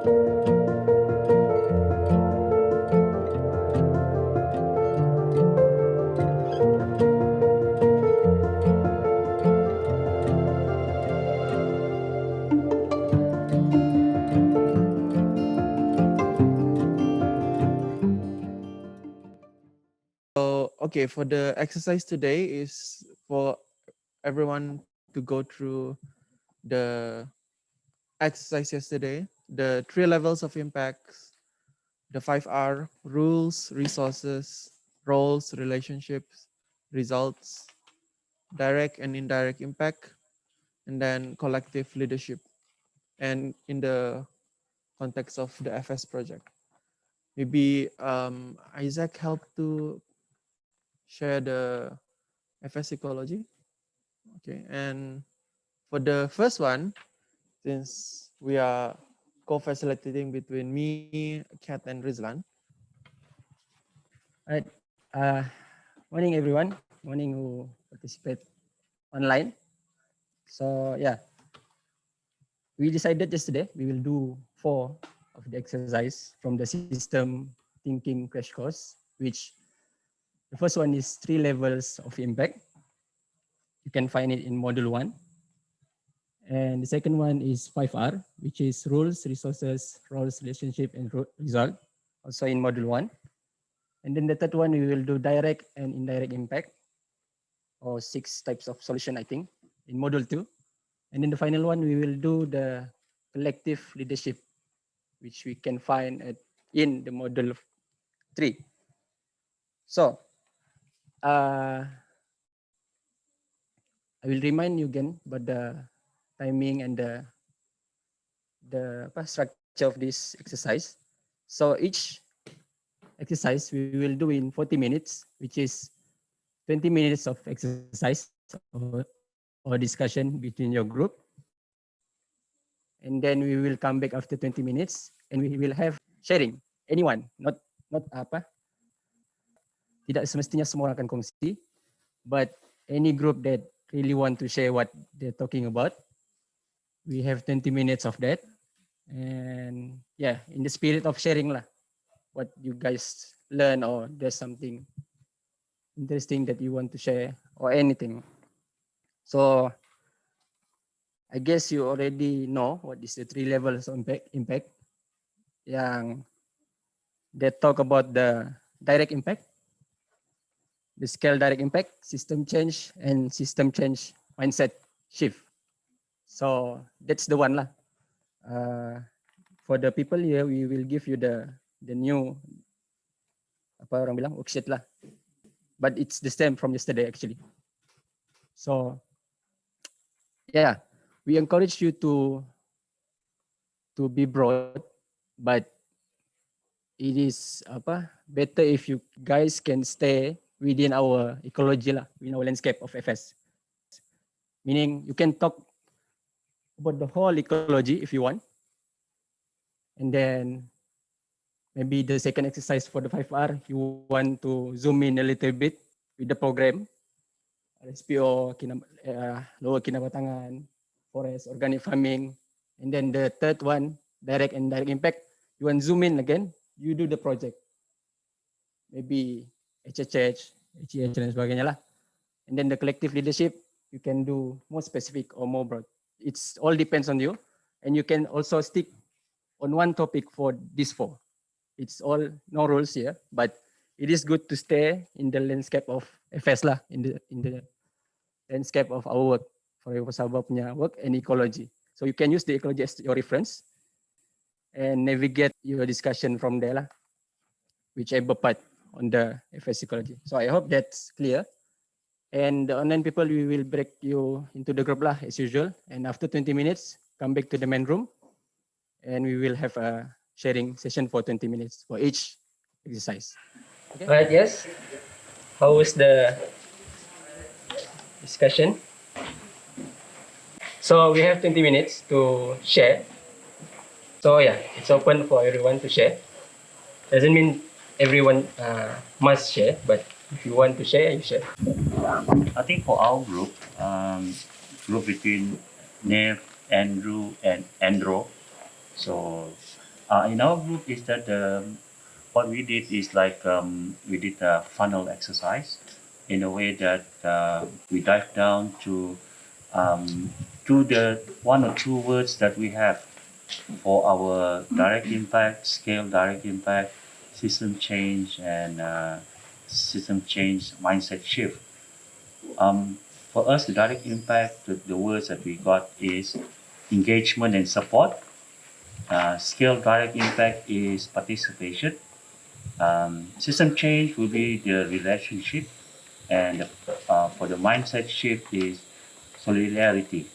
So, okay, for the exercise today is for everyone to go through the exercise yesterday, the 3 levels of impacts, the 5R: rules, resources, roles, relationships, results, direct and indirect impact, and then collective leadership. And in the context of the FS project, maybe Isaac helped to share the FS ecology. Okay, and for the first one, since we are co-facilitating between me, Kat, and Rizlan. All right. Morning, everyone. Morning who participate online. So yeah, we decided yesterday we will do 4 of the exercise from the system thinking crash course, which the first one is 3 levels of impact. You can find it in module 1. And the second one is 5R, which is rules, resources, roles, relationship, and result, also in module 1. And then the third one, we will do direct and indirect impact, or 6 types of solution, I think, in module 2. And then the final one, we will do the collective leadership, which we can find in the module 3. So, I will remind you again about the timing and the structure of this exercise. So each exercise we will do in 40 minutes, which is 20 minutes of exercise or discussion between your group. And then we will come back after 20 minutes and we will have sharing. Anyone, not tidak semestinya semua orang akan kongsi, but any group that really want to share what they're talking about, we have 20 minutes of that. And yeah, in the spirit of sharing lah, what you guys learn, or there's something interesting that you want to share or anything. So I guess you already know what is the 3 levels of impact. Yang they talk about the direct impact, the scale direct impact, system change, and system change mindset shift. So that's the one lah. For the people here, we will give you the new apa orang bilang worksheet lah, but it's the same from yesterday actually. So yeah, we encourage you to be broad, but it is better if you guys can stay within our ecology lah, within our landscape of FS. Meaning you can talk about the whole ecology if you want. And then maybe the second exercise for the 5R, you want to zoom in a little bit with the program. SPO, lower kinabatangan, forest, organic farming. And then the third one, direct and indirect impact, you want to zoom in again, you do the project. Maybe HHH, HEH dan sebagainya lah. And then the collective leadership, you can do more specific or more broad. It's all depends on you. And you can also stick on one topic for these 4. It's all no rules here, but it is good to stay in the landscape of FS lah, in the landscape of our work, for your Sabah punya work and ecology. So you can use the ecology as your reference and navigate your discussion from there lah, whichever part on the FS ecology. So I hope that's clear. And the online people, we will break you into the group lah as usual. And after 20 minutes, come back to the main room and we will have a sharing session for 20 minutes for each exercise. Okay. All right, yes. How was the discussion? So we have 20 minutes to share. So yeah, it's open for everyone to share. Doesn't mean everyone must share, but if you want to share, you share. I think for our group, group between Nev, Andrew, and Andro, so In our group is that what we did is like we did a funnel exercise in a way that we dive down um, to the one or two words that we have for our direct impact, scale direct impact, system change, and system change mindset shift. Um, for us, the direct impact, the words that we got is engagement and support. Scale direct impact is participation. System change will be the relationship, and for the mindset shift is solidarity.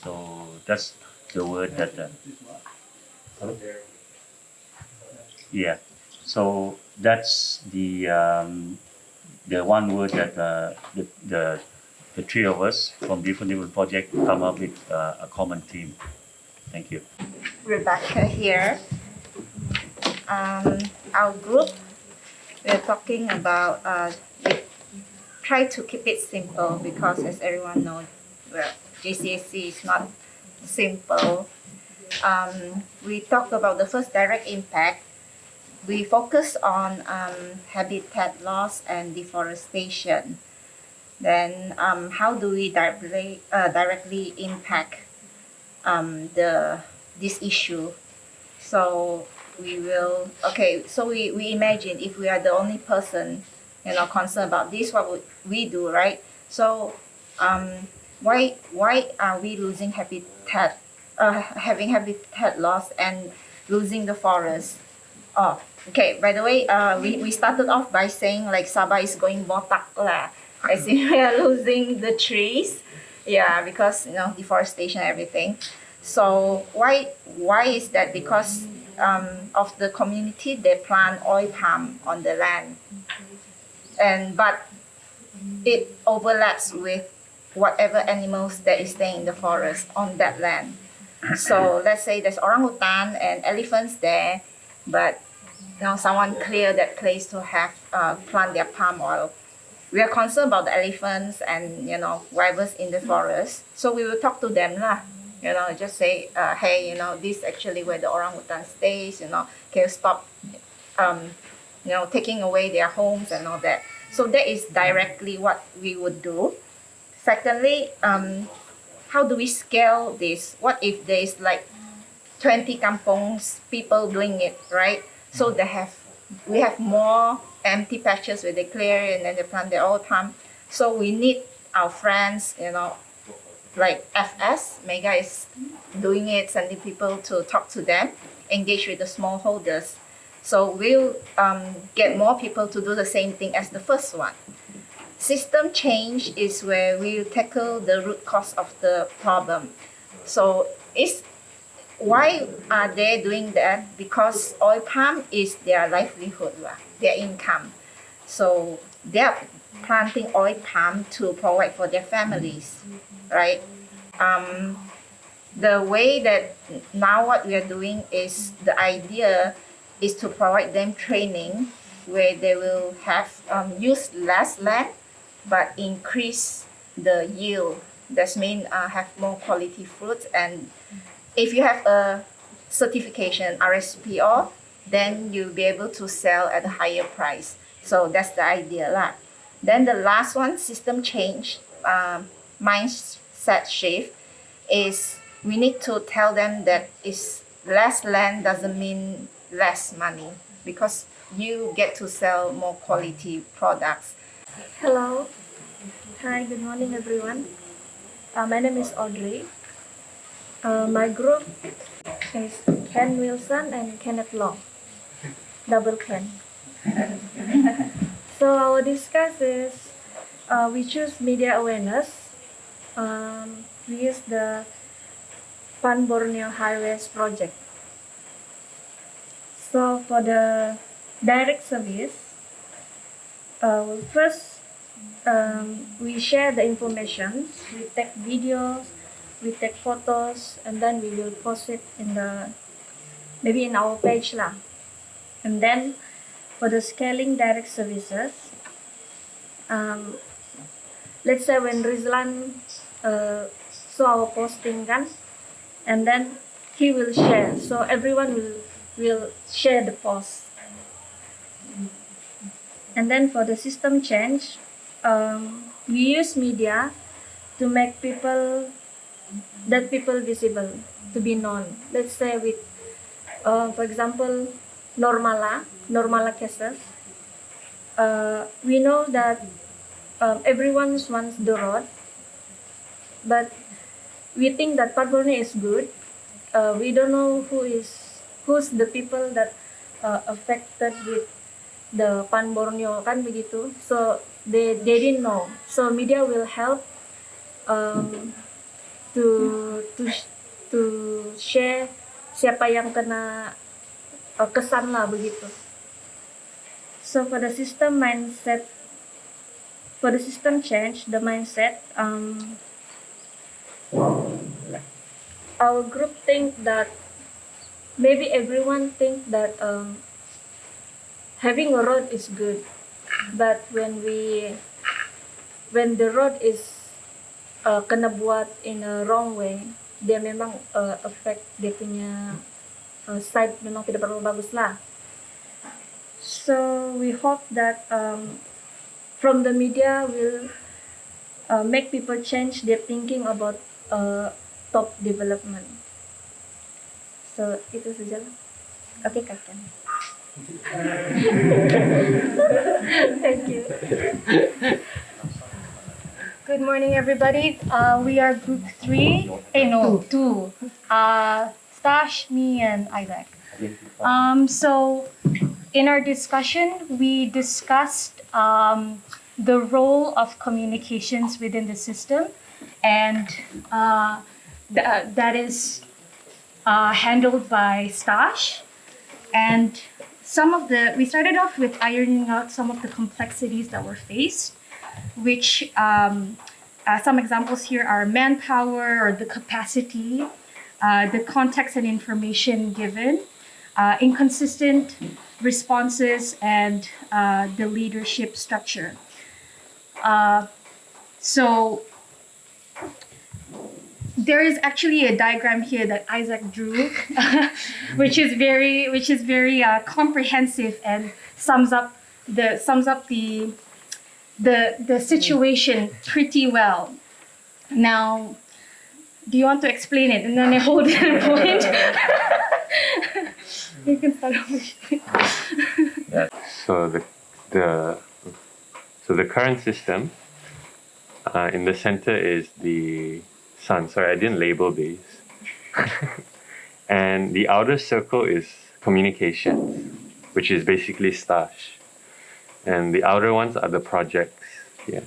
So that's the word that, yeah. So that's the one word that the three of us from different projects come up with a common theme. Thank you. Rebecca here. Our group, we're talking about, we try to keep it simple because as everyone knows, well, GCSE is not simple. We talk about the first direct impact. We focus on habitat loss and deforestation. Then how do we directly impact this issue? So we imagine if we are the only person, concerned about this, what would we do, right? So why are we losing habitat, having habitat loss and losing the forest? Oh, okay. By the way, we started off by saying like Sabah is going botak lah. I see we are losing the trees, yeah, because deforestation, everything. So why is that? Because of the community, they plant oil palm on the land, but it overlaps with whatever animals that is staying in the forest on that land. So let's say there's orangutan and elephants there, but someone clear that place to have plant their palm oil. We are concerned about the elephants and whatever's in the forest. So we will talk to them lah. Just say, hey, this actually where the orangutan stays. Can you stop, taking away their homes and all that. So that is directly what we would do. Secondly, how do we scale this? What if there is like 20 kampongs people doing it, right? So we have more empty patches where they clear and then they plant their old palm. So we need our friends, like FS, Mega is doing it, sending people to talk to them, engage with the smallholders. So we'll get more people to do the same thing as the first one. System change is where we tackle the root cause of the problem. So why are they doing that? Because oil palm is their livelihood, their income. So they are planting oil palm to provide for their families, right? The way that now what we are doing is the idea is to provide them training where they will have use less land but increase the yield. That means have more quality fruits, and if you have a certification RSPO, then you'll be able to sell at a higher price. So that's the idea lah. Then the last one, system change, mindset shift, is we need to tell them that is less land doesn't mean less money because you get to sell more quality products. Hello. Hi, good morning, everyone. My name is Audrey. My group is Ken Wilson and Kenneth Long. Double Ken. So our discuss is we choose media awareness. We use the Pan Borneo Highways project. So for the direct service, first we share the information. We take videos, we take photos, and then we will post it maybe in our page lah. And then for the scaling direct services, let's say when Rizlan saw our posting kan, and then he will share. So everyone will will share the post. And then for the system change, we use media to make people visible, to be known. Let's say with, for example, normala cases. We know that everyone wants the road, but we think that Parborne is good. We don't know who's the people that affected with the Pan Borneo kan begitu. So they didn't know. So media will help to share siapa yang kena kesan lah begitu. So for the system change, the mindset, our group think that maybe everyone think that having a road is good, but when the road is kena buat in a wrong way, dia memang affect dia punya side memang tidak terlalu bagus lah. So we hope that from the media will make people change their thinking about top development. So itu saja lah. Okay, Kapten. Thank you. Good morning, everybody. We are group 3. Two. Stash, me, and Isaac. So, in our discussion, we discussed the role of communications within the system, and that is handled by Stash. And we started off with ironing out some of the complexities that were faced, which some examples here are manpower or the capacity, the context and information given, inconsistent responses, and the leadership structure. So there is actually a diagram here that Isaac drew, which is very comprehensive and sums up the situation pretty well. Now, do you want to explain it? And then I hold it and point. You can start off. Yeah. So the current system in the center is the sun. Sorry, I didn't label these. And the outer circle is communication, which is basically Stash. And the outer ones are the projects here.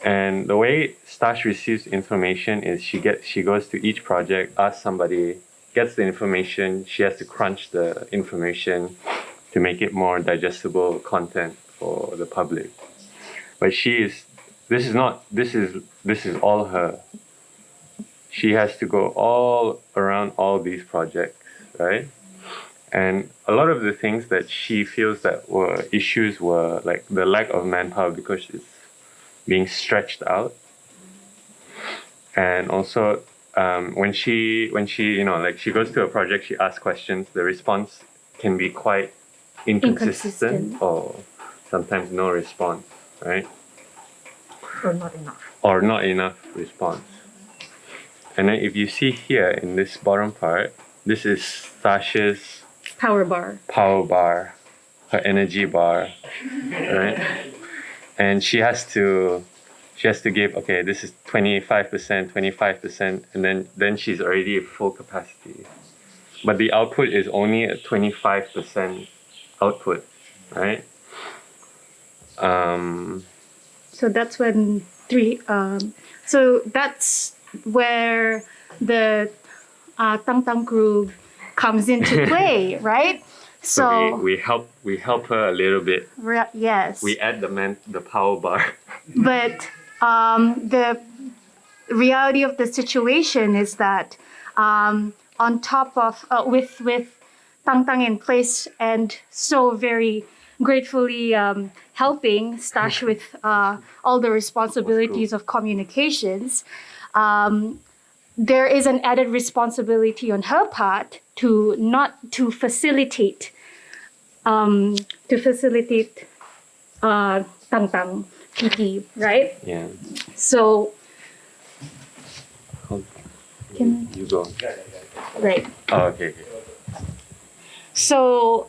And the way Stash receives information is she goes to each project, asks somebody, gets the information, she has to crunch the information to make it more digestible content for the public. But this is all her. She has to go all around all these projects, right? And a lot of the things that she feels that were issues were like the lack of manpower because it's being stretched out. And also when she she goes to a project, she asks questions, the response can be quite inconsistent. Or sometimes no response, right? Or not enough response. And then if you see here in this bottom part, this is Sasha's Power bar. Her energy bar, right? And she has to give, okay, this is 25%, and then she's already at full capacity. But the output is only at 25% output, right? So that's when so that's where the Tang crew comes into play, right? So we help her a little bit. Yes. We add the power bar. But the reality of the situation is that on top of with Tang in place and so very gratefully helping Stash with all the responsibilities of communications, there is an added responsibility on her part to not to facilitate Tang PT, right? Yeah. So You go. right. Oh, okay. So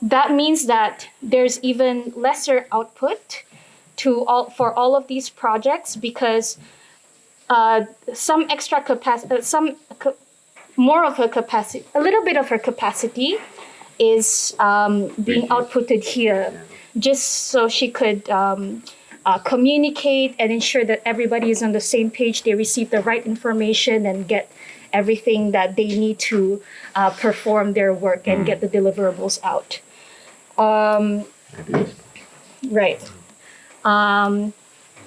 that means that there's even lesser output for all of these projects because some extra capacity, more of her capacity, a little bit of her capacity is being outputted here, just so she could communicate and ensure that everybody is on the same page, they receive the right information and get everything that they need to perform their work and get the deliverables out. Right.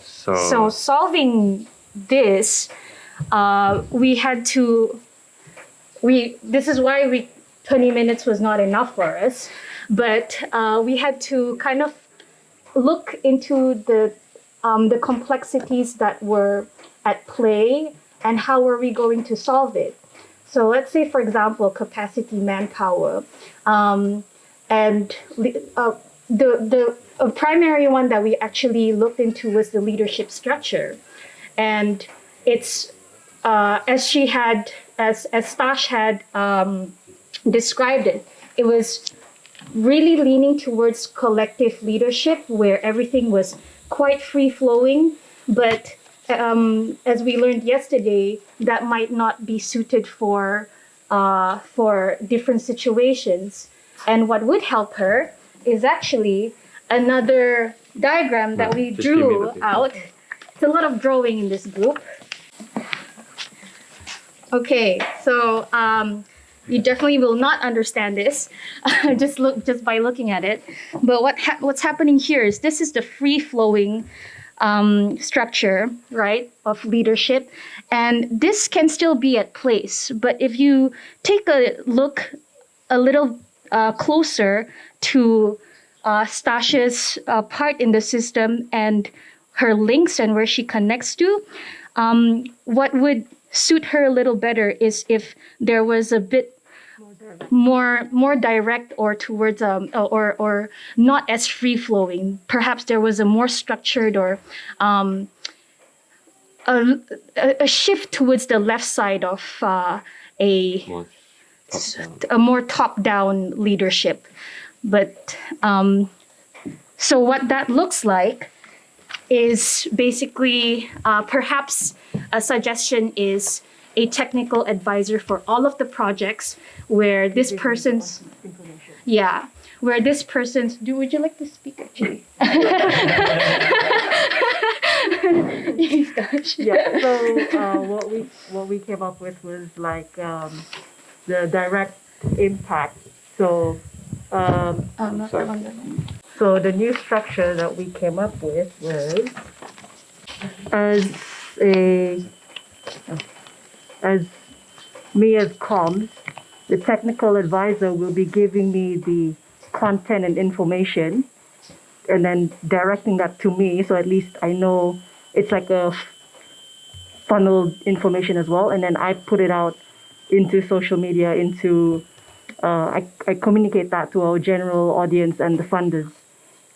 So solving this, this is why 20 minutes was not enough for us, but we had to kind of look into the complexities that were at play and how were we going to solve it. So let's say, for example, capacity manpower, and the primary one that we actually looked into was the leadership structure, and it's as Stash had described it, it was really leaning towards collective leadership where everything was quite free flowing, but as we learned yesterday, that might not be suited for different situations. And what would help her is actually another diagram that we drew out. It's a lot of drawing in this group. Okay, so you definitely will not understand this just by looking at it. But what's happening here is this is the free flowing structure, right, of leadership, and this can still be at place. But if you take a look a little closer to Stash's part in the system and her links and where she connects to, what would suit her a little better is if there was a bit more direct or towards or not as free flowing. Perhaps there was a more structured or a shift towards the left side of a more top-down leadership. But so what that looks like is basically perhaps a suggestion is a technical advisor for all of the projects where this person's would you like to speak actually? Yeah, so what we came up with was like the direct impact. So so the new structure that we came up with was as me as comms, the technical advisor will be giving me the content and information and then directing that to me, so at least I know it's like a funneled information as well, and then I put it out into social media, I communicate that to our general audience and the funders.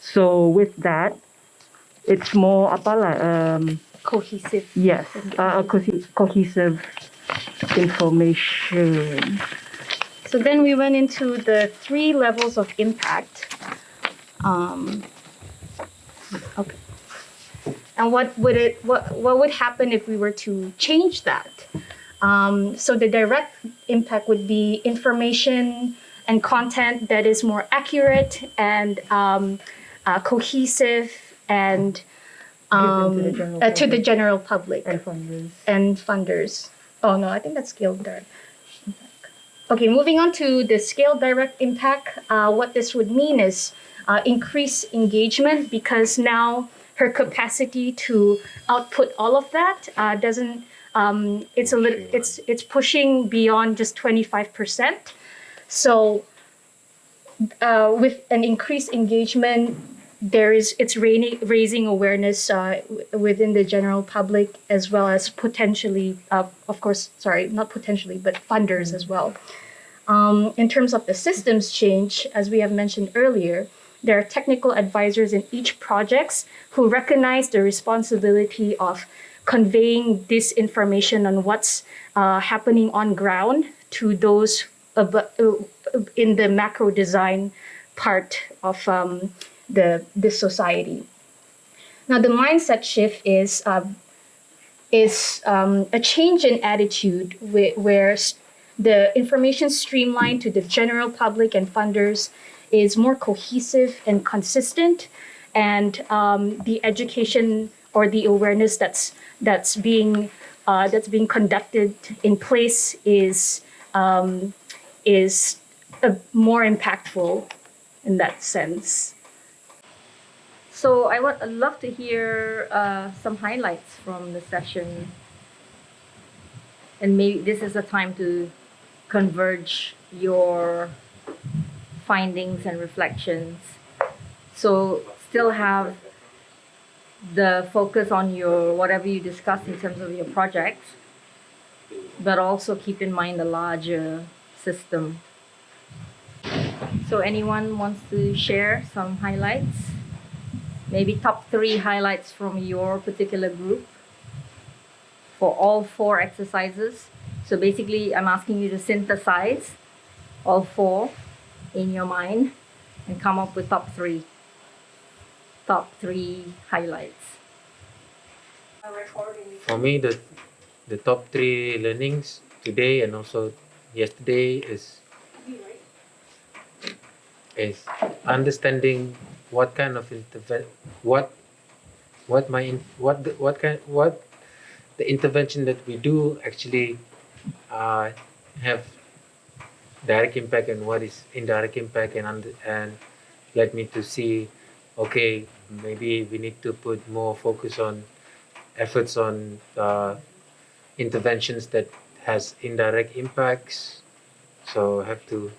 So with that, it's more Cohesive. yes, cohesive information. So then we went into the 3 levels of impact. Okay. And what would happen if we were to change that? So the direct impact would be information and content that is more accurate and cohesive and to the general public and funders. Oh no, I think that's scale direct impact. Okay, moving on to the scale direct impact. What this would mean is increase engagement, because now her capacity to output all of that doesn't. It's pushing beyond just 25%. So with an increased engagement, it's raising awareness within the general public, as well as potentially, of course, sorry, not potentially, but funders as well. In terms of the systems change, as we have mentioned earlier, there are technical advisors in each projects who recognize the responsibility of conveying this information on what's happening on ground to those in the macro design part of the society. Now, the mindset shift is a change in attitude where the information streamlined to the general public and funders is more cohesive and consistent, and the education or the awareness that's being conducted in place is more impactful in that sense. So I'd love to hear some highlights from the session, and maybe this is a time to converge your findings and reflections. So still have the focus on your whatever you discussed in terms of your projects, but also keep in mind the larger system. So anyone wants to share some highlights? Maybe top 3 highlights from your particular group for all 4 exercises. So basically, I'm asking you to synthesize all 4 in your mind and come up with top 3 highlights. For me, the top 3 learnings today and also yesterday is understanding what kind of what the intervention that we do actually have direct impact and what is indirect impact, and led me to see, okay, maybe we need to put more focus on efforts on interventions that has indirect impacts. So have to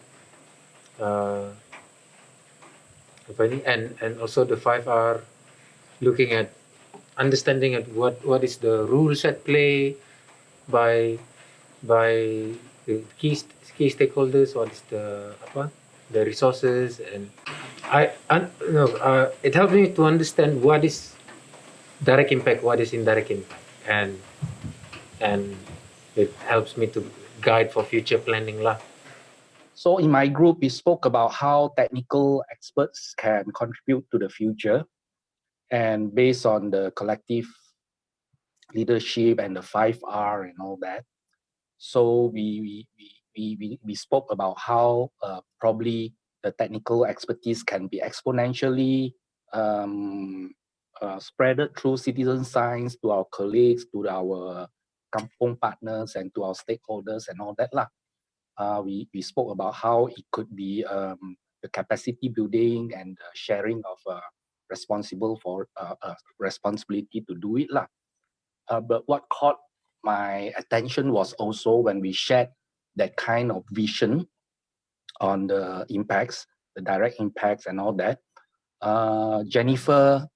and also the 5R, looking at understanding at what is the rules at play by the key stakeholders, what is the resources, and it helped me to understand what is direct impact, what is indirect impact, and it helps me to guide for future planning lah. So in my group, we spoke about how technical experts can contribute to the future, and based on the collective leadership and the 5R and all that. So we spoke about how probably the technical expertise can be exponentially spreaded through citizen science to our colleagues, to our kampong partners, and to our stakeholders and all that lah. We spoke about how it could be the capacity building and sharing of responsibility to do it lah. But what caught my attention was also when we shared that kind of vision on the impacts, the direct impacts and all that. Jennifer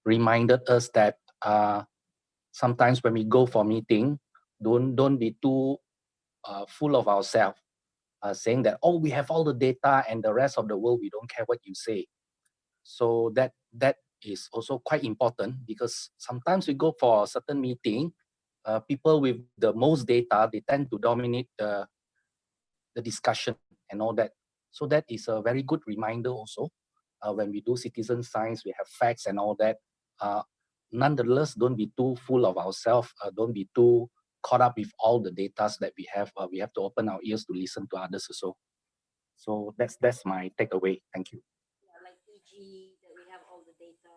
reminded us that sometimes when we go for meeting, don't be too full of ourselves, saying that, oh, we have all the data and the rest of the world, we don't care what you say. So that is also quite important, because sometimes we go for a certain meeting, people with the most data, they tend to dominate the discussion and all that. So that is a very good reminder also. When we do citizen science, we have facts and all that. Nonetheless, don't be too full of ourselves. Don't be too caught up with all the data that we have. We have to open our ears to listen to others also. So that's my takeaway. Thank you. Yeah, like e.g. that we have all the data.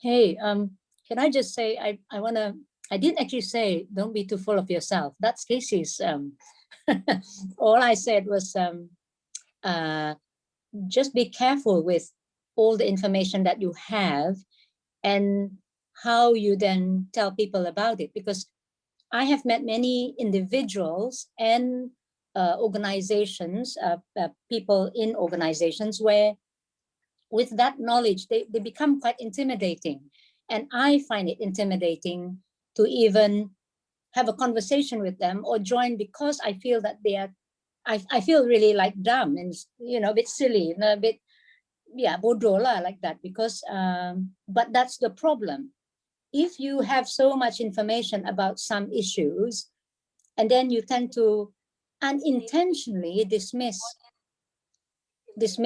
Hey, can I just say, I didn't actually say don't be too full of yourself. That's Casey's. All I said was just be careful with all the information that you have and how you then tell people about it. Because I have met many individuals and organizations, people in organizations where with that knowledge, they become quite intimidating. And I find it intimidating to even have a conversation with them or join, because I feel that they are, I feel really like dumb and, you know, a bit silly, a bit, yeah, bodoh lah, like that, because, but that's the problem. If you have so much information about some issues, and then you tend to unintentionally dismiss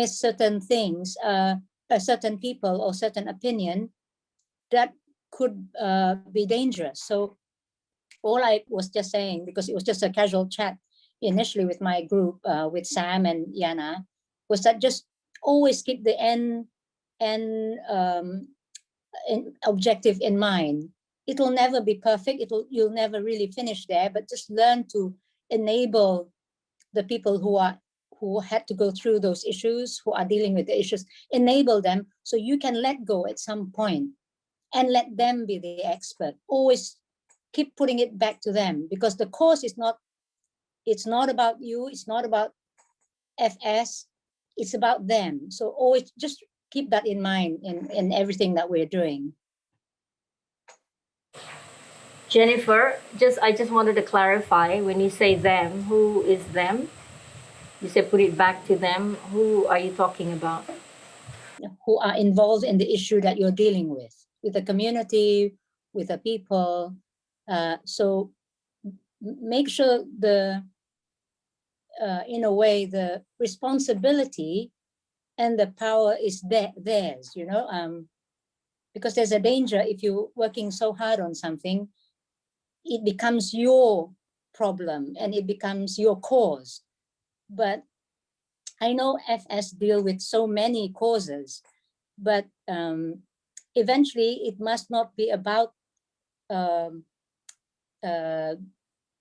certain things, certain people or certain opinion, that could be dangerous. So all I was just saying, because it was just a casual chat initially with my group, with Sam and Yana, was that just always keep the end objective in mind. It'll never be perfect. You'll never really finish there, but just learn to enable the people who had to go through those issues, who are dealing with the issues, enable them so you can let go at some point and let them be the expert. Always keep putting it back to them, because the cause is not, it's not about you, it's not about FS, it's about them. So always just keep that in mind in everything that we're doing. Jennifer, I just wanted to clarify, when you say them, who is them? You said put it back to them. Who are you talking about? Who are involved in the issue that you're dealing with the community, with the people. So make sure in a way, the responsibility and the power is theirs, you know, because there's a danger if you're working so hard on something, it becomes your problem and it becomes your cause. But I know FS deal with so many causes, but eventually it must not be about the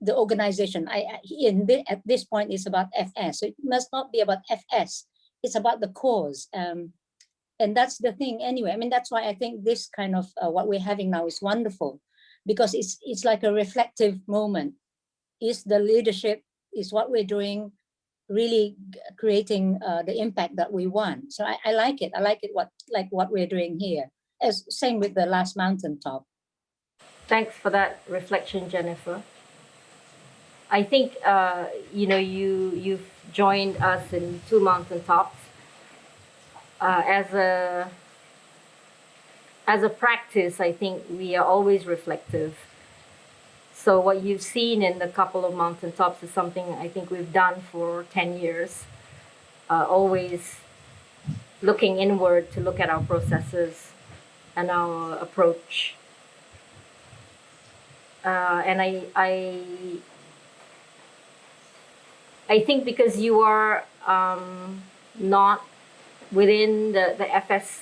organization. At this point, it's about FS. So it must not be about FS. It's about the cause. And that's the thing anyway. I mean, that's why I think this kind of what we're having now is wonderful, because it's like a reflective moment. Is the leadership, is what we're doing really creating the impact that we want? So I like it. I like it what we're doing here. As same with the last mountaintop. Thanks for that reflection, Jennifer. I think you've joined us in 2 mountaintops as a practice. I think we are always reflective. So what you've seen in the couple of mountaintops is something I think we've done for 10 years, always looking inward to look at our processes and our approach. And I think because you are not within the FS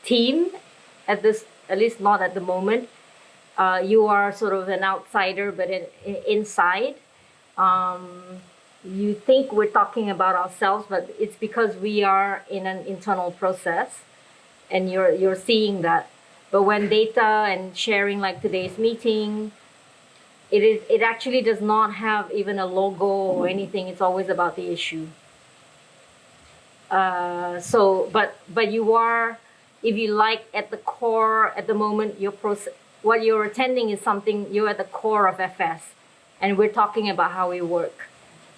team at least not at the moment, you are sort of an outsider, but inside, you think we're talking about ourselves, but it's because we are in an internal process, and you're seeing that. But when data and sharing, like today's meeting, it actually does not have even a logo or anything. It's always about the issue. But you are, if you like, at the core at the moment, your process. What you're attending is something, you're at the core of FS, and we're talking about how we work.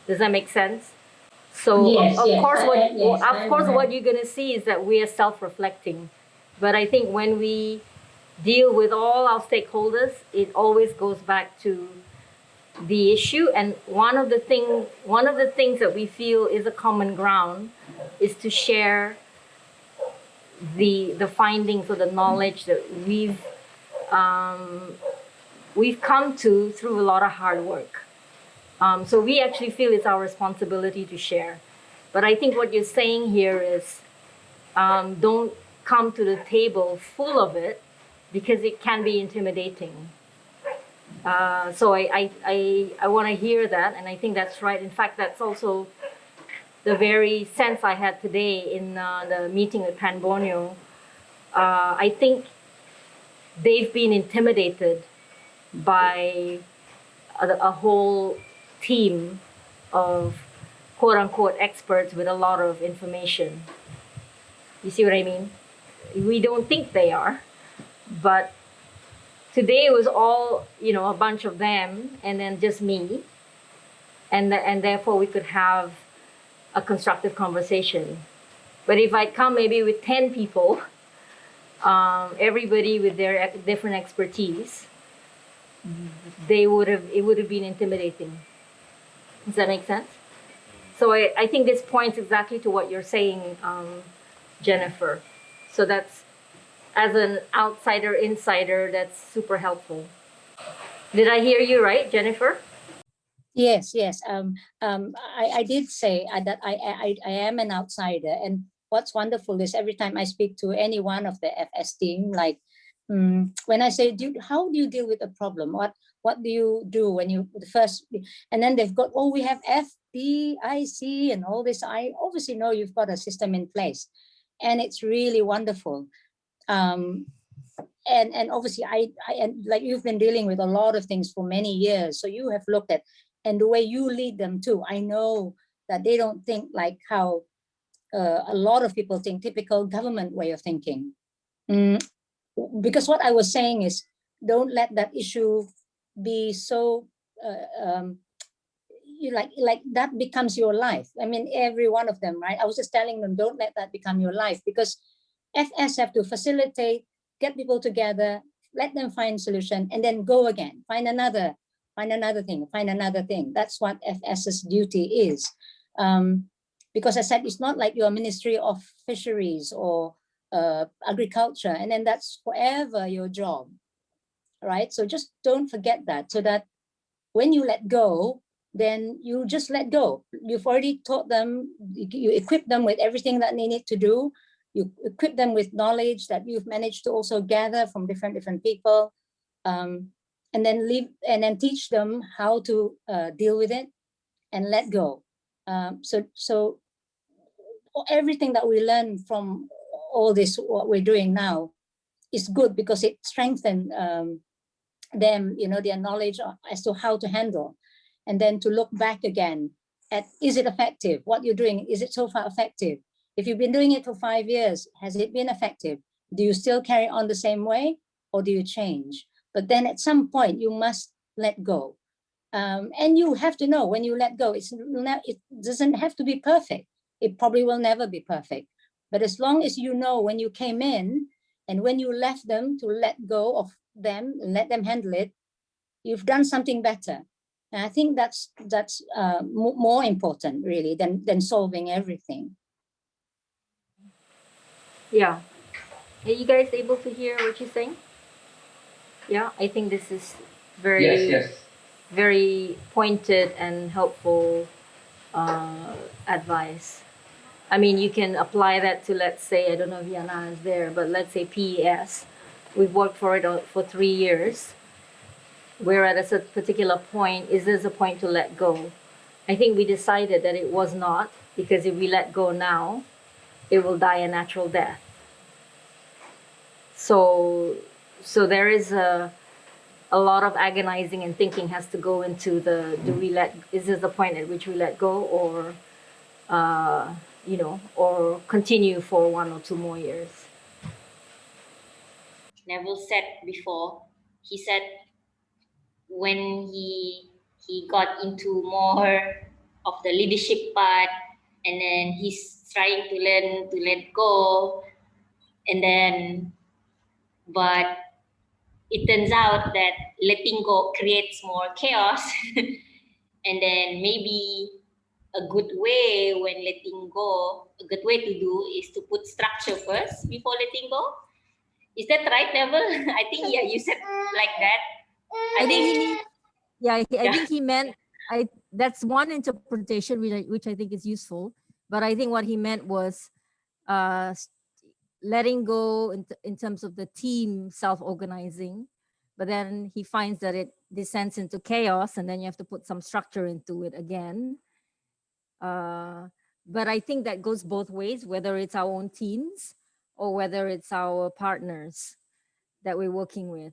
Does that make sense? So Yes, of yes, course, what you're gonna see is that we are self-reflecting. But I think when we deal with all our stakeholders, it always goes back to the issue. And one of the things that we feel is a common ground is to share the findings or the knowledge that we've come to through a lot of hard work. So we actually feel it's our responsibility to share. But I think what you're saying here is don't come to the table full of it, because it can be intimidating. So I want to hear that, and I think that's right. In fact, that's also the very sense I had today in the meeting with Pan Borneo. I think they've been intimidated by a whole team of quote-unquote experts with a lot of information. You see what I mean? We don't think they are, but today it was all, you know, a bunch of them and then just me, and therefore we could have a constructive conversation. But if I come maybe with 10 people, everybody with their different expertise, it would have been intimidating. Does that make sense? So I think this points exactly to what you're saying, Jennifer. So that's, as an outsider insider, that's super helpful. Did I hear you right, Jennifer? Yes, yes. I did say that I am an outsider, and what's wonderful is every time I speak to any one of the FS team, like when I say, how do you deal with a problem? What do you do when you the first? And then they've got, oh, we have FDIC and all this. I obviously know you've got a system in place, and it's really wonderful. And obviously and like you've been dealing with a lot of things for many years, so you have looked at, and the way you lead them too, I know that they don't think like how a lot of people think, typical government way of thinking. Because what I was saying is, don't let that issue be so you like that becomes your life. I mean, every one of them, right? I was just telling them, don't let that become your life, because FS have to facilitate, get people together, let them find solution, and then go again, find another thing. That's what FS's duty is. Because I said, it's not like you're Ministry of Fisheries or agriculture, and then that's forever your job, right? So just don't forget that, so that when you let go, then you just let go. You've already taught them, you equip them with everything that they need to do. You equip them with knowledge that you've managed to also gather from different people, and then teach them how to deal with it and let go. So everything that we learn from all this, what we're doing now, is good, because it strengthens them, their knowledge as to how to handle, and then to look back again at, is it effective? What you're doing, is it so far effective? If you've been doing it for 5 years, has it been effective? Do you still carry on the same way, or do you change? But then at some point you must let go. And you have to know when you let go, it doesn't have to be perfect. It probably will never be perfect. But as long as you know when you came in and when you left them, to let go of them and let them handle it, you've done something better. And I think that's more important really than solving everything. Yeah. Are you guys able to hear what you're saying? Yeah, I think this is very, very pointed and helpful advice. I mean, you can apply that to, let's say, I don't know if Yana is there, but let's say PES. We've worked for it for 3 years. We're at a particular point. Is this a point to let go? I think we decided that it was not, because if we let go now, it will die a natural death. So there is a lot of agonizing and thinking has to go into is this the point at which we let go, or or continue for 1 or 2 more years? Neville said before, he said when he got into more of the leadership part, and then he's trying to learn to let go, and then but it turns out that letting go creates more chaos. And then maybe a good way when letting go, a good way to do is to put structure first before letting go. Is that right, Neville? I think, yeah, you said like that. I think he meant, that's one interpretation which I think is useful, but I think what he meant was letting go in terms of the team self-organizing, but then he finds that it descends into chaos, and then you have to put some structure into it again. But I think that goes both ways, whether it's our own teams or whether it's our partners that we're working with.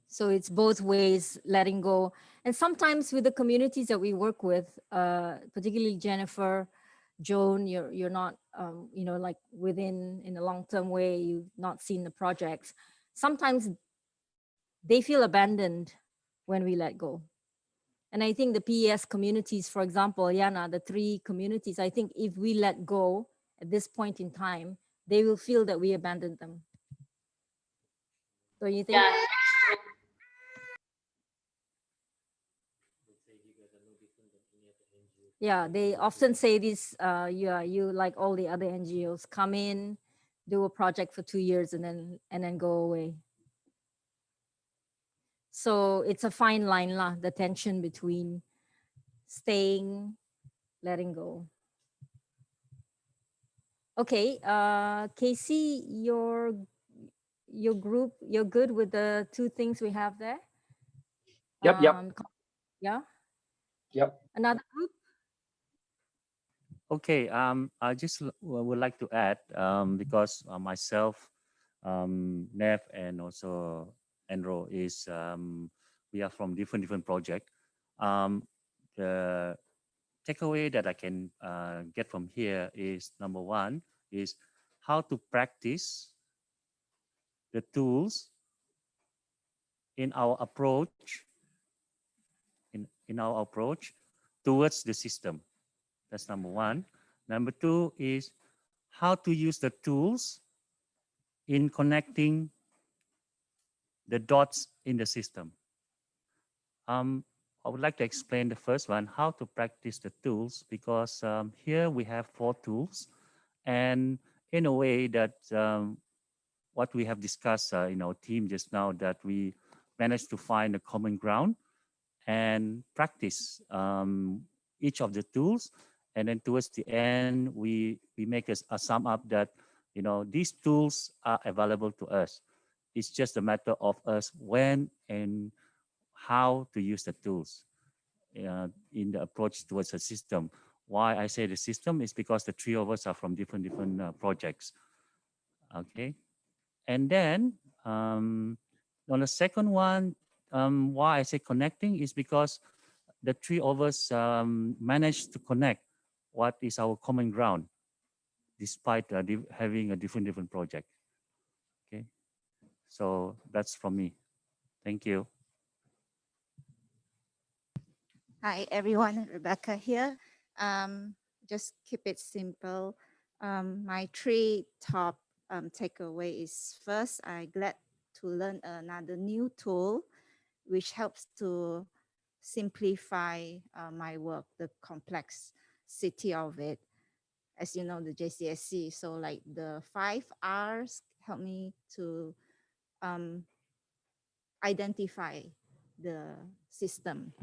So it's both ways, letting go. And sometimes with the communities that we work with, particularly Jennifer, Joan, you're not, you know, like within in a long-term way, you've not seen the projects. Sometimes they feel abandoned when we let go. And I think the PES communities, for example, Yana, the 3 communities, I think if we let go at this point in time, they will feel that we abandoned them. Don't you think? Yeah. Yeah, they often say this, yeah, you like all the other NGOs come in, do a project for 2 years and then go away. So it's a fine line lah, the tension between staying, letting go. Okay, Casey, your group, you're good with the 2 things we have there? Yep, yep, Yeah. yep. Another group? Okay, I just would like to add, because myself, Nev, and also Enro is, we are from different project. The takeaway that I can get from here is, number one is how to practice the tools in our approach, in our approach towards the system. That's number one. Number two is how to use the tools in connecting the dots in the system. I would like to explain the first one, how to practice the tools, because here we have 4 tools, and in a way that what we have discussed in our team just now, that we managed to find a common ground and practice each of the tools, and then towards the end we make a sum up that, you know, these tools are available to us. It's just a matter of us when and how to use the tools in the approach towards the system. Why I say the system is because the 3 of us are from different projects. Okay, and then on the second one, why I say connecting is because the 3 of us managed to connect what is our common ground, despite having a different project. Okay, so that's from me. Thank you. Hi everyone, Rebecca here. Just keep it simple. My 3 top takeaway is, first, I glad to learn another new tool which helps to simplify my work, the complexity of it. As you know, the JCSC, so like the 5 R's help me to identify the system.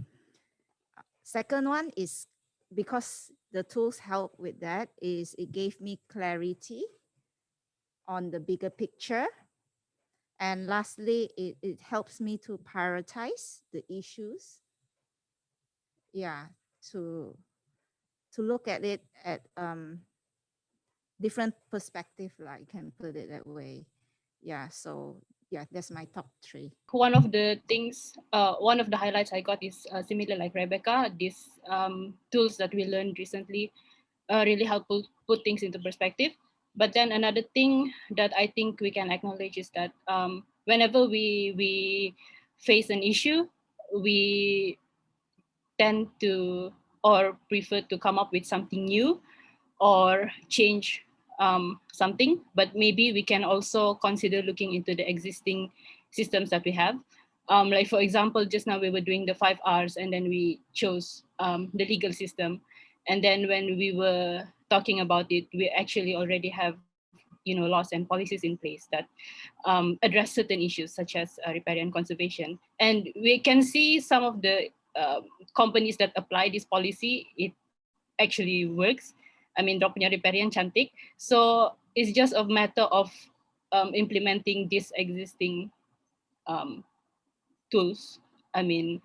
Second one is, because the tools help with that, is it gave me clarity on the bigger picture. And lastly, it helps me to prioritize the issues. Yeah, to look at it at different perspective, like you can put it that way. Yeah, so yeah, that's my top 3. One of the things, one of the highlights I got is similar like Rebecca. These tools that we learned recently really help put things into perspective. But then another thing that I think we can acknowledge is that whenever we face an issue, we tend to or prefer to come up with something new or change something, but maybe we can also consider looking into the existing systems that we have. Like for example, just now we were doing the 5 R's and then we chose the legal system. And then when we were talking about it, we actually already have, laws and policies in place that address certain issues such as riparian conservation. And we can see some of the companies that apply this policy, it actually works. I mean, drop punya riparian cantik. So it's just a matter of implementing these existing tools. I mean,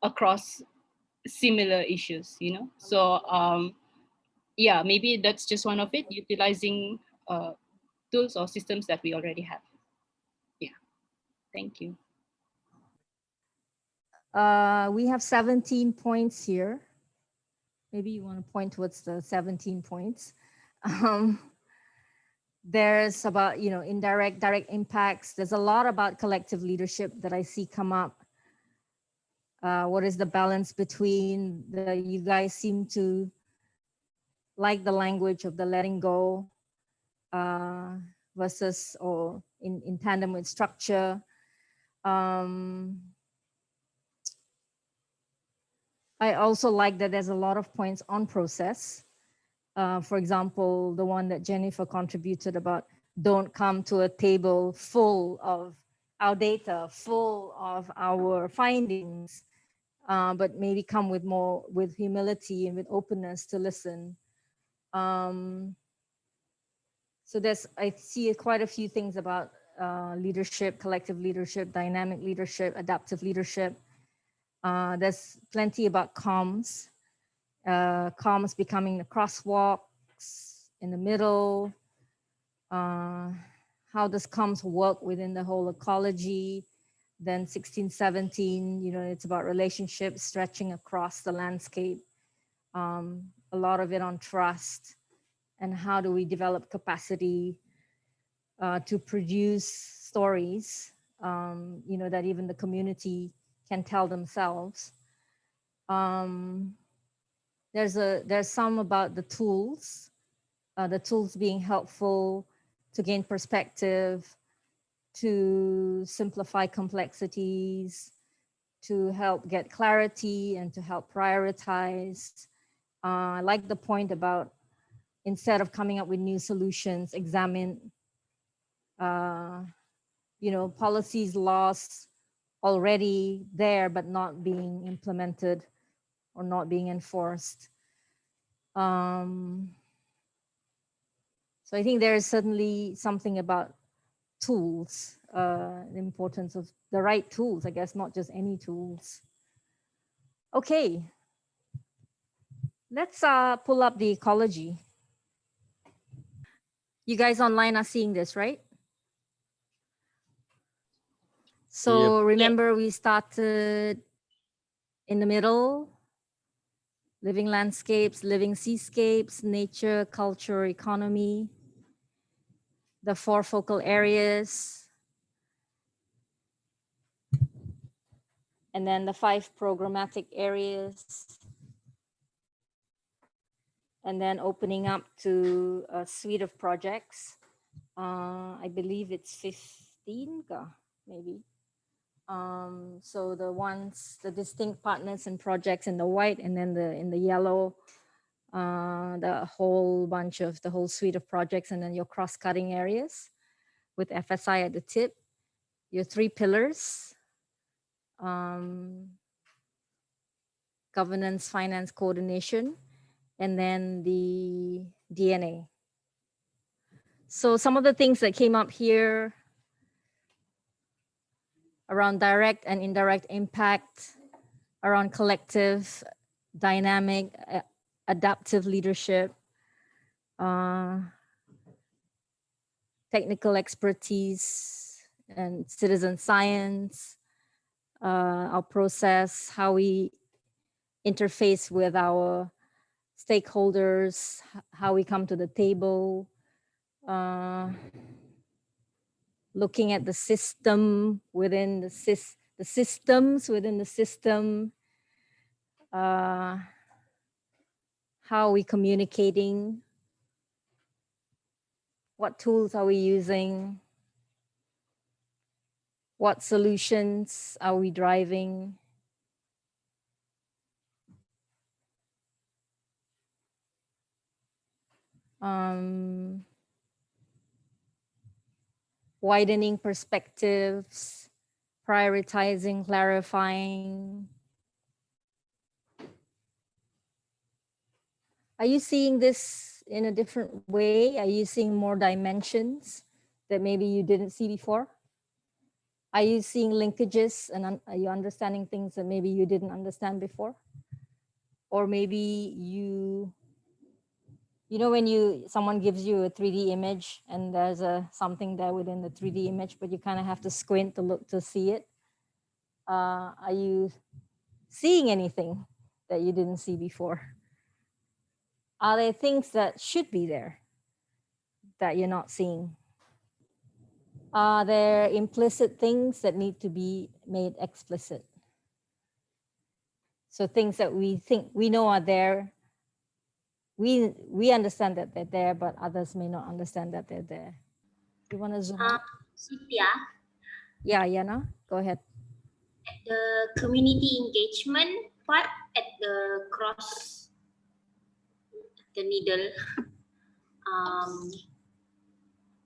across similar issues. So yeah, maybe that's just one of it, utilizing tools or systems that we already have. Yeah, thank you. We have 17 points here. maybe you want to point towards the 17 points. Um, there's about, indirect, direct impacts. There's a lot about collective leadership that I see come up. What is the balance between you guys seem to like the language of the letting go versus or in tandem with structure. I also like that there's a lot of points on process. For example, the one that Jennifer contributed about don't come to a table full of our data, full of our findings, but maybe come with humility and with openness to listen. So I see quite a few things about leadership, collective leadership, dynamic leadership, adaptive leadership. There's plenty about comms, comms becoming the crosswalks in the middle. How does comms work within the whole ecology? Then 16, 17, it's about relationships stretching across the landscape. A lot of it on trust and how do we develop capacity to produce stories, that even the community can tell themselves. There's some about the tools being helpful to gain perspective, to simplify complexities, to help get clarity and to help prioritize. I like the point about instead of coming up with new solutions, examine, policies, laws already there, but not being implemented or not being enforced. So I think there is certainly something about tools, the importance of the right tools, I guess, not just any tools. Okay, let's pull up the ecology. You guys online are seeing this, right? So remember we started in the middle, living landscapes, living seascapes, nature, culture, economy, the 4 focal areas, and then the 5 programmatic areas, and then opening up to a suite of projects. I believe it's 15, maybe. So the distinct partners and projects in the white, and then in the yellow, the whole suite of projects, and then your cross-cutting areas with FSI at the tip, your 3 pillars, governance, finance, coordination, and then the DNA. So some of the things that came up here around direct and indirect impact, around collective, dynamic, adaptive leadership, technical expertise and citizen science, our process, how we interface with our stakeholders, how we come to the table, looking at the system within the systems within the system, how are we communicating, what tools are we using, what solutions are we driving. Widening perspectives, prioritizing, clarifying. Are you seeing this in a different way? Are you seeing more dimensions that maybe you didn't see before? Are you seeing linkages and are you understanding things that maybe you didn't understand before? Or maybe when someone gives you a 3D image and there's something there within the 3D image, but you kind of have to squint to look to see it. Are you seeing anything that you didn't see before? Are there things that should be there that you're not seeing? Are there implicit things that need to be made explicit? So things that we think we know are there, we understand that they're there, but others may not understand that they're there. You want to zoom out? Cynthia, Yeah, Yana, go ahead. the community engagement part at the cross the needle,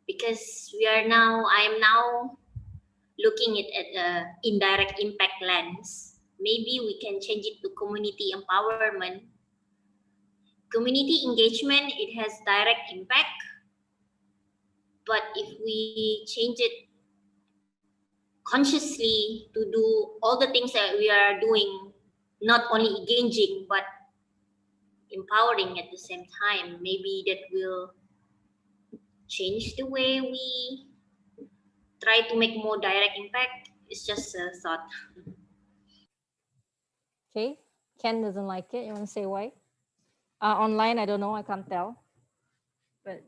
because I am now looking at the indirect impact lens. Maybe we can change it to community empowerment. Community engagement, it has direct impact, but if we change it consciously to do all the things that we are doing, not only engaging, but empowering at the same time, maybe that will change the way we try to make more direct impact. It's just a thought. Okay, Ken doesn't like it. You want to say why? Online, I don't know, I can't tell. But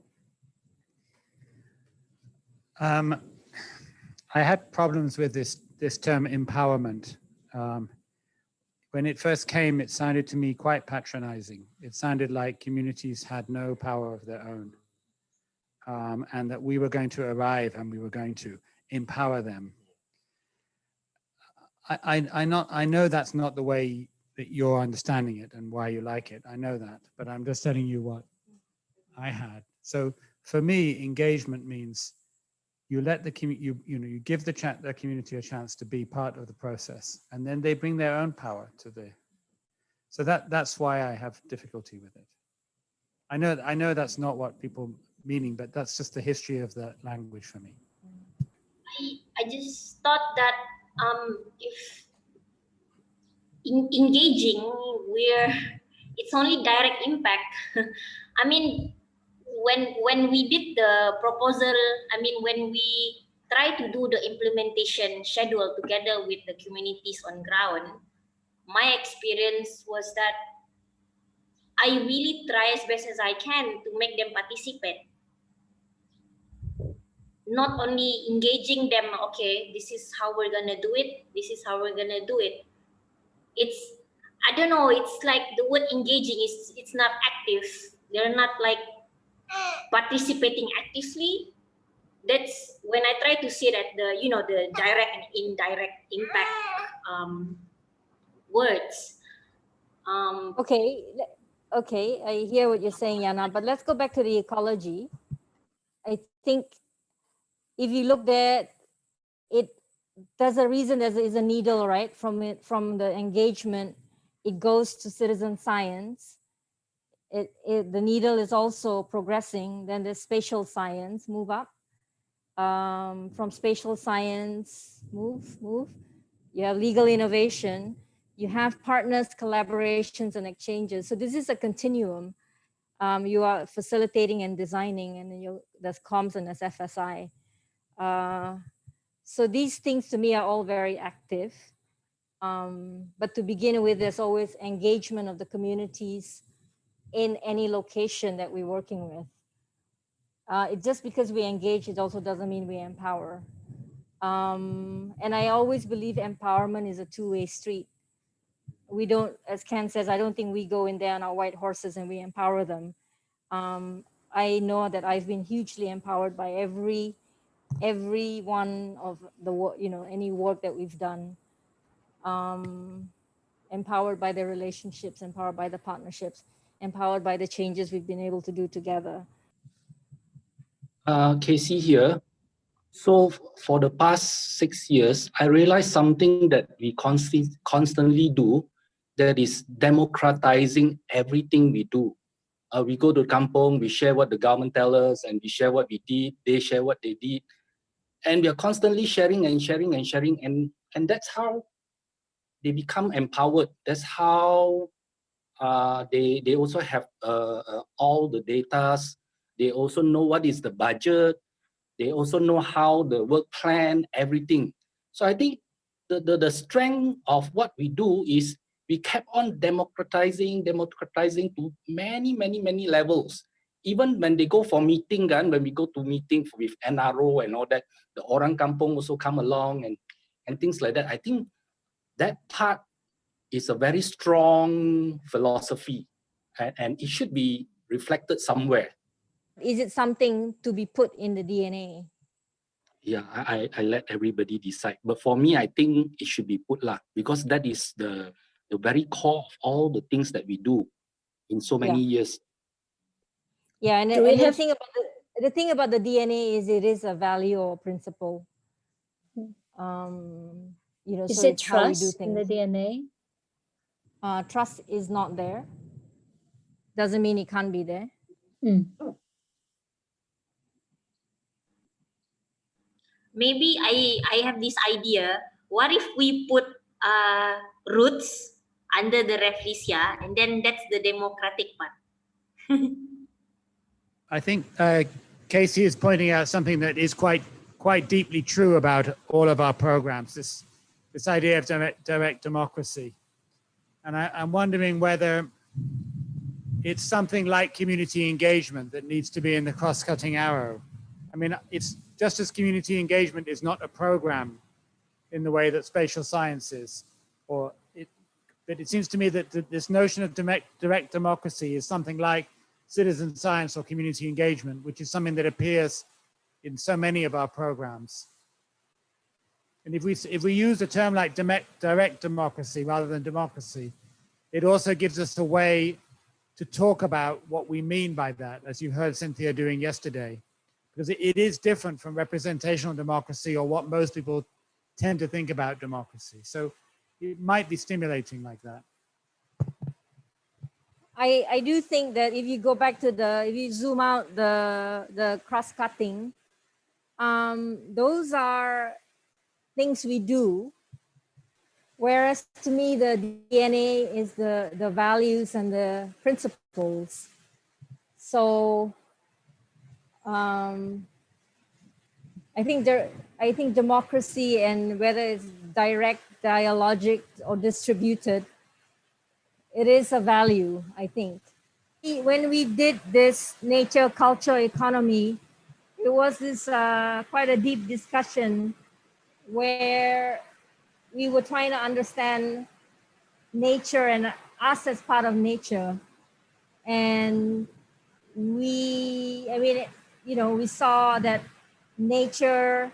I had problems with this term empowerment. When it first came, it sounded to me quite patronizing. It sounded like communities had no power of their own, and that we were going to arrive and we were going to empower them. I know that's not the way that you're understanding it and why you like it. I know that, but I'm just telling you what I had. So for me, engagement means you let the community, you give the community a chance to be part of the process, and then they bring their own power to the. So that's why I have difficulty with it. I know that's not what people meaning, but that's just the history of the language for me. I just thought that if engaging, it's only direct impact. I mean, when we did the proposal, I mean, when we try to do the implementation schedule together with the communities on ground, my experience was that I really try as best as I can to make them participate. Not only engaging them, okay, this is how we're gonna do it, this is how we're gonna do it. It's, I don't know, it's like the word engaging is, it's not active. They're not like participating actively. That's when I try to see that the, the direct and indirect impact words. Okay, I hear what you're saying, Yana, but let's go back to the ecology. I think if you look there, there's a reason there is a needle, right? From the engagement, it goes to citizen science. The needle is also progressing. Then there's spatial science, move up. From spatial science, move. You have legal innovation. You have partners, collaborations, and exchanges. So this is a continuum. You are facilitating and designing, and then there's comms and there's FSI. So these things to me are all very active. But to begin with, there's always engagement of the communities in any location that we're working with. Just because we engage, it also doesn't mean we empower. And I always believe empowerment is a two-way street. We don't, as Ken says, I don't think we go in there on our white horses and we empower them. I know that I've been hugely empowered by every one of the work, any work that we've done. Empowered by the relationships, empowered by the partnerships, empowered by the changes we've been able to do together. Casey here. So for the past 6 years, I realized something that we constantly do, that is democratizing everything we do. We go to kampong, we share what the government tells us, and we share what we did, they share what they did. And we are constantly sharing and sharing and sharing, and that's how they become empowered. That's how they also have all the data. They also know what is the budget. They also know how the work plan, everything. So I think the strength of what we do is we kept on democratizing to many levels. Even when they go for meeting, and when we go to meeting with NRO and all that, the Orang Kampung also come along and things like that. I think that part is a very strong philosophy, and it should be reflected somewhere. Is it something to be put in the DNA? Yeah, I let everybody decide. But for me, I think it should be put lah, because that is the very core of all the things that we do in so many years. Yeah, and, Do we have- the thing about the DNA is it is a value or principle. You know, Is so it it's how we do trust in the things. DNA? Trust is not there. Doesn't mean it can't be there. Maybe I have this idea. What if we put roots under the Rafflesia, and then that's the democratic part? I think Casey is pointing out something that is quite deeply true about all of our programs. This idea of direct democracy, and I'm wondering whether it's something like community engagement that needs to be in the cross-cutting arrow. I mean, it's just as community engagement is not a program in the way that spatial science is, but it seems to me that this notion of direct democracy is something like citizen science or community engagement, which is something that appears in so many of our programs. And if we use a term like direct democracy rather than democracy, it also gives us a way to talk about what we mean by that, as you heard Cynthia doing yesterday, because it is different from representational democracy or what most people tend to think about democracy. So it might be stimulating like that. I do think that if you go back to if you zoom out the cross-cutting, those are things we do. Whereas to me, the DNA is the values and the principles. So I think democracy, and whether it's direct, dialogic, or distributed, it is a value, I think. When we did this nature, culture, economy, it was this quite a deep discussion where we were trying to understand nature and us as part of nature. And we saw that nature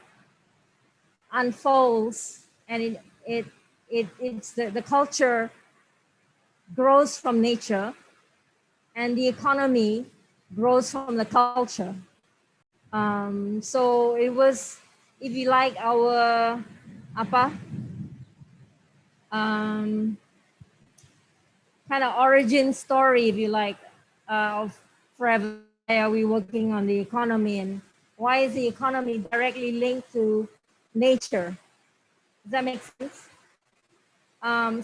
unfolds, and it's the culture grows from nature, and the economy grows from the culture. So it was, if you like, our kind of origin story, if you like, of forever are we working on the economy, and why is the economy directly linked to nature? Does that make sense?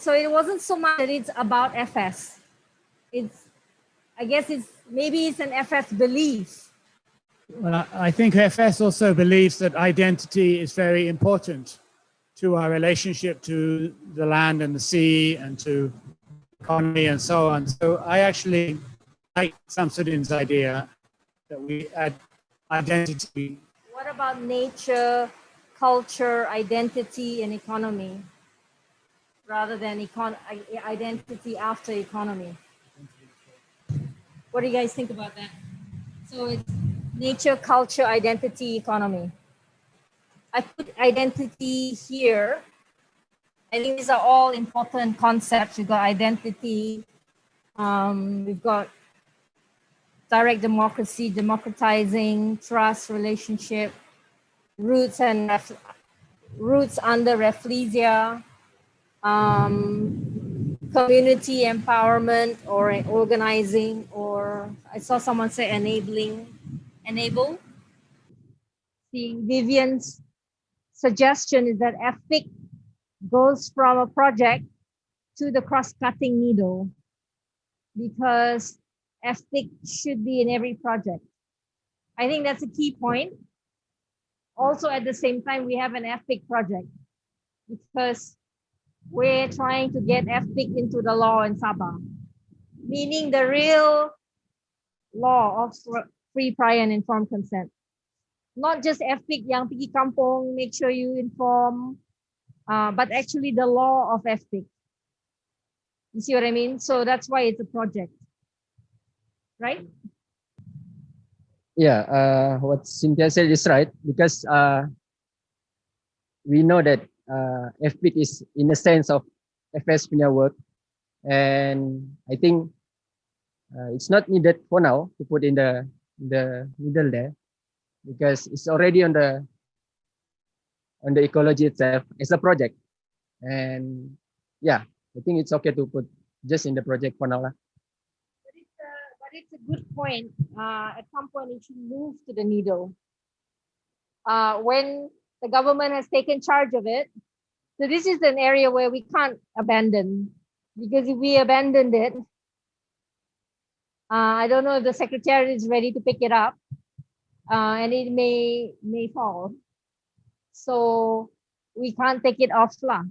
So it wasn't so much that it's about FS. I guess maybe it's an FS belief. Well, I think FS also believes that identity is very important to our relationship to the land and the sea and to economy and so on. So I actually like Samsudin's idea that we add identity. What about nature, culture, identity, and economy, rather than identity after economy? What do you guys think about that? So it's nature, culture, identity, economy. I put identity here. I think these are all important concepts. We've got identity, we've got direct democracy, democratizing, trust, relationship, roots under Rafflesia, community empowerment or organizing, or I saw someone say enable. See, Vivian's suggestion is that ethic goes from a project to the cross-cutting needle, because ethic should be in every project. I think that's a key point. Also, at the same time, we have an ethic project, because we're trying to get FPIC into the law in Sabah, meaning the real law of free, prior, and informed consent. Not just FPIC yang pergi kampung, make sure you inform, but actually the law of FPIC. You see what I mean? So that's why it's a project, right? Yeah, what Cynthia said is right, because we know that FPIC is in a sense of FS punya work, and I think it's not needed for now to put in the middle there, because it's already on the ecology itself as a project, and yeah, I think it's okay to put just in the project for now lah. But it's a good point. At some point, it should move to the needle. When the government has taken charge of it, so this is an area where we can't abandon, because if we abandoned it, I don't know if the secretariat is ready to pick it up, and it may fall. So we can't take it off lah.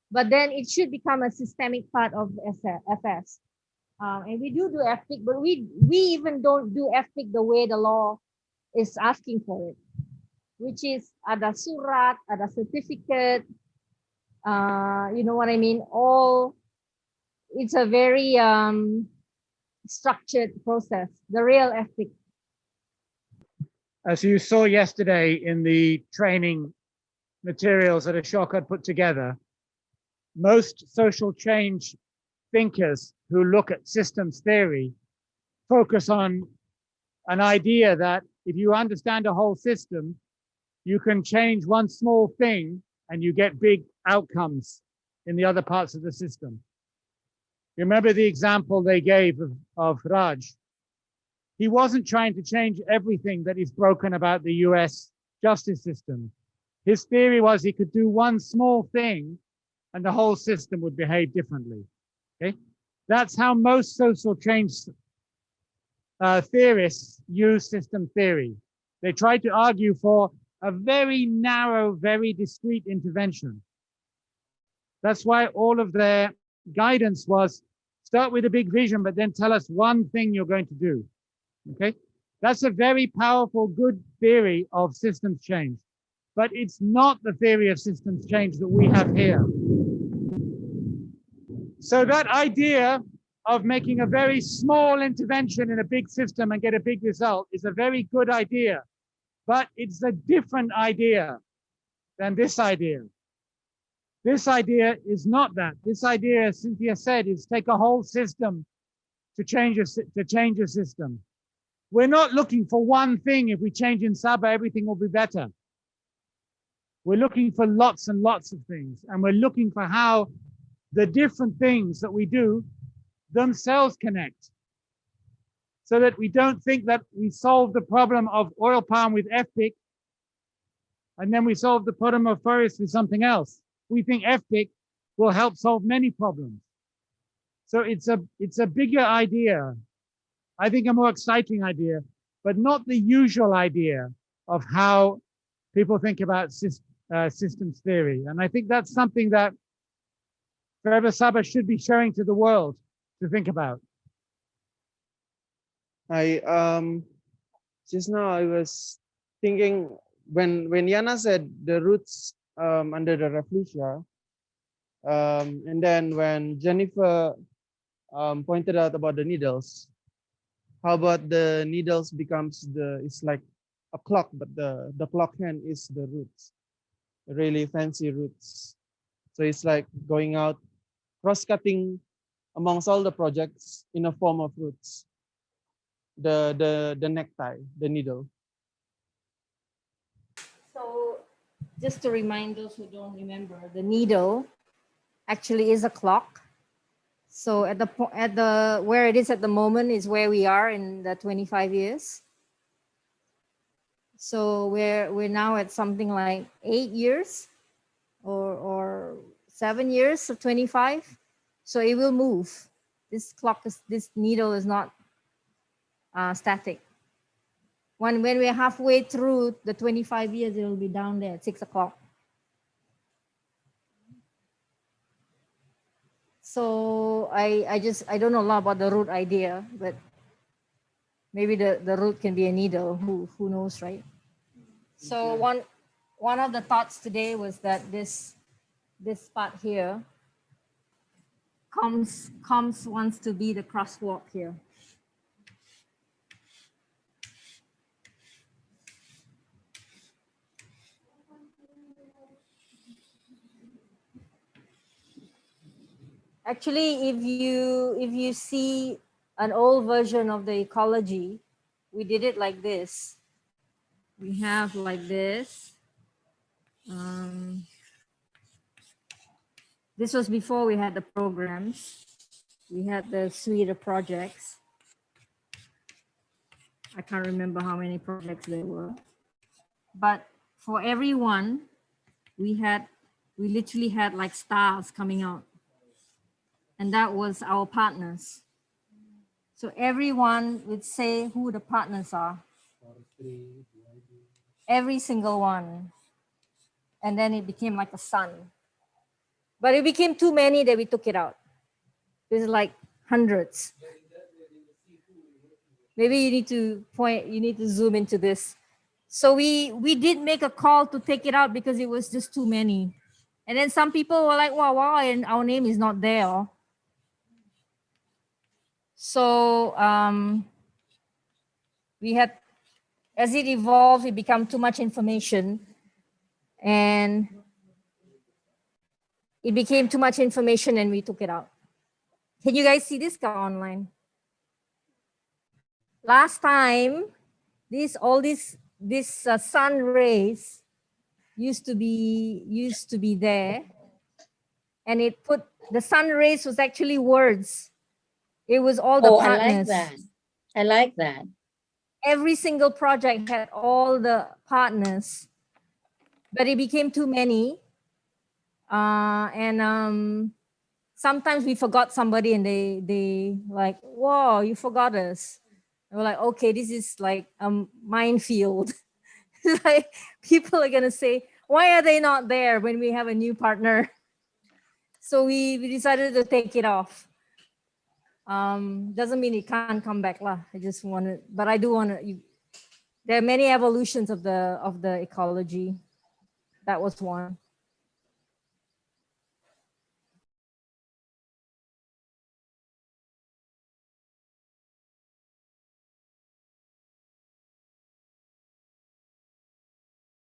But then it should become a systemic part of FS. And we do FPIC, but we even don't do FPIC the way the law is asking for it, which is ada surat, ada certificate, you know what I mean? It's a very structured process, the real FPIC. As you saw yesterday in the training materials that Ashok had put together, most social change thinkers who look at systems theory focus on an idea that if you understand a whole system, you can change one small thing and you get big outcomes in the other parts of the system. Remember the example they gave of Raj. He wasn't trying to change everything that is broken about the US justice system. His theory was he could do one small thing and the whole system would behave differently. Okay, that's how most social change theorists use system theory. They try to argue for a very narrow, very discrete intervention. That's why all of their guidance was start with a big vision, but then tell us one thing you're going to do. Okay, that's a very powerful, good theory of systems change, but it's not the theory of systems change that we have here. So that idea of making a very small intervention in a big system and get a big result is a very good idea, but it's a different idea than this idea. This idea is not that. This idea, as Cynthia said, is take a whole system to change a system. We're not looking for one thing. If we change in Sabah, everything will be better. We're looking for lots and lots of things, and we're looking for how the different things that we do themselves connect, so that we don't think that we solve the problem of oil palm with FPIC and then we solve the problem of forest with something else. We think FPIC will help solve many problems. So it's a bigger idea. I think a more exciting idea, but not the usual idea of how people think about systems theory. And I think that's something that Forever Sabah should be showing to the world to think about. Just now I was thinking when Yana said the roots under the rafflesia, and then when Jennifer pointed out about the needles, how about the needles becomes it's like a clock, but the clock hand is the roots, really fancy roots. So it's like going out, cross-cutting amongst all the projects in a form of roots. The necktie, the needle. So just to remind those who don't remember, the needle actually is a clock. So at the where it is at the moment is where we are in the 25 years. So we're now at something like 8 years or 7 years of 25. So it will move. This needle is not static. When we're halfway through the 25 years, it will be down there at 6 o'clock. So I don't know a lot about the root idea, but maybe the root can be a needle. Who knows, right? So one of the thoughts today was that this part here comes wants to be the crosswalk here. Actually, if you see an old version of the ecology, we did it like this. We have like this. This was before we had the programs. We had the suite of projects. I can't remember how many projects there were. But for everyone, we literally had like stars coming out. And that was our partners. So everyone would say who the partners are. Every single one. And then it became like a sun. But it became too many that we took it out. There's like hundreds. Maybe you need to zoom into this. So we did make a call to take it out because it was just too many. And then some people were like, wow, and our name is not there. So we had, as it evolved, it became too much information. And it became too much information and we took it out. Can you guys see this guy online? Last time, all these sun rays used to be there, and it put the sun rays was actually words. It was all the partners. I like that. I like that. Every single project had all the partners, but it became too many. And sometimes we forgot somebody and they like, whoa, you forgot us. And we're like, okay, this is like a minefield. Like people are gonna say, why are they not there when we have a new partner? So we decided to take it off. Doesn't mean it can't come back lah. I just want to, but I do want to. There are many evolutions of the ecology. That was one.